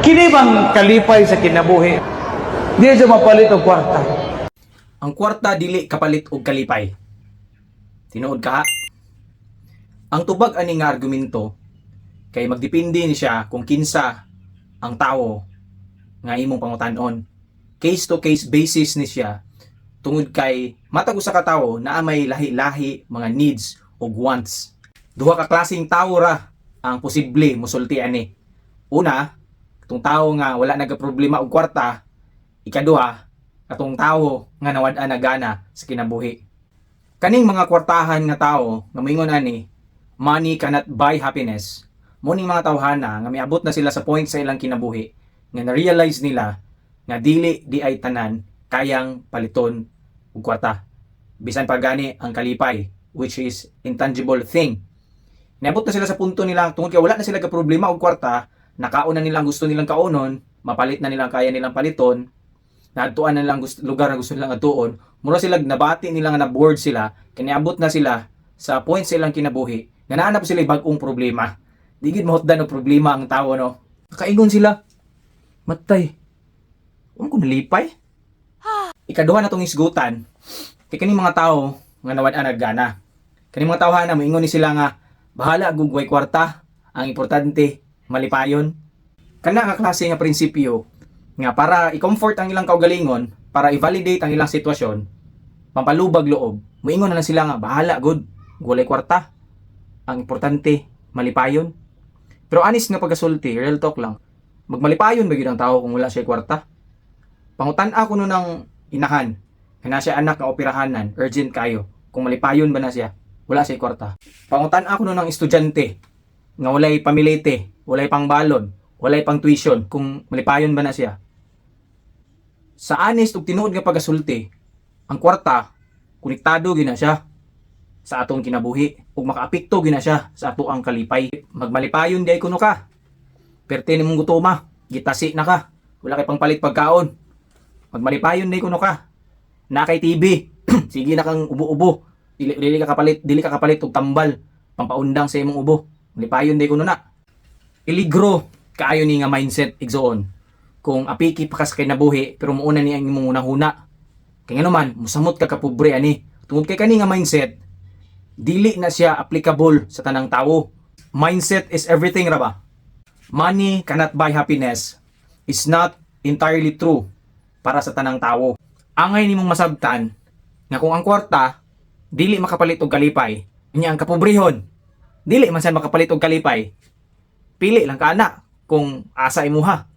Kini bang kalipay sa kinabuhi? Di siya mapalit og kwarta. Ang kwarta dili kapalit og kalipay. Tinuod ka ha? Ang tubag ani nga argumento kay magdepende ni siya kung kinsa ang tawo nga imong pangutan-on. Case to case basis ni siya tungod kay matag usa ka tawo naa may lahi-lahi mga needs ug wants. Duha ka klaseng tawo ra ang posible mosulti ani. Una, katong tawo nga wala nagaproblema og kwarta. Ikaduha, katong tawo nga nawad-an na gana sa kinabuhi. Kaning mga kwartahan nga tawo nga moingon ani, money cannot buy happiness. Muning mga tawhana nga miabot na sila sa point sa ilang kinabuhi nga na-realize nila nga dili di ay tanan kayang paliton og kwarta. Bisan pa gani ang kalipay, which is intangible thing. Niabot na sila sa punto nila tungod kay wala na sila ka problema og kwarta, nakaon na nilang gusto nilang kaunon, mapalit na nilang kaya nilang paliton, naadtuan na nilang lugar na gusto nilang adtuon, mura sila nabati nila nga na-board sila, kay niabot na sila sa point sa ilang kinabuhi, nga naanap sila bag-ong problema. Di gid mahutdan og problema ang tawo no. Kakaingon sila. Matay. Ko nalipay? Ikaduha na tong isgutan. Kay kaning mga tawo nga nawad-an naggana. Kaning mga tawhana moingon ni sila nga bahala gugway kwarta, ang importante malipayon. Kana nga klase nga prinsipyo nga para i-comfort ang ilang kaugalingon, para i-validate ang ilang sitwasyon, pampalubag loob, moingon na lang sila nga bahala gud gulay kwarta. Ang importante malipayon. Pero honest nga pagkasulti, real talk lang. Magmalipayon ba gyud ang tao kung wala siya kwarta? Pangutan-a ko nun ng inahan, na siya anak nga operahanan, urgent kayo. Kung malipayon ba na siya? Wala siya kwarta. Pangutan-a ko nun ng estudyante, nga walay pamilete, walay pangbalon, walay pang tuition, kung malipayon ba na siya? Sa honest ug tinuod nga pagkasulti, ang kwarta, konektado gyud na siya sa atong kinabuhi ug makaapekto gyud na siya sa ato ang kalipay. Magmalipayon di ay kuno ka. Perte nimong gutoma, gitasi na ka. Wala kay pangpalit pagkaon. Magmalipayon di kuno ka. Na kay TV, sige na kang ubo-ubo. Dili ka kapalit og tambal pampaundang sa imong ubo. Malipayon di kuno na. Iligro kaayo ni nga mindset igsoon. Kung apiki pa ka sa kinabuhi pero muuna ni ang imong unahuna. Kay ngano man musamot ka kapobre ani. Tungod kay kani nga mindset, dili na siya applicable sa tanang tao. Mindset is everything ra ba? Money cannot buy happiness is not entirely true para sa tanang tao. Angay nimong masabtan nga kung ang kwarta dili makapalit og kalipay, nya ang kapobrehon dili man siya makapalit og kalipay. Pili lang ka ana kung asa imuha.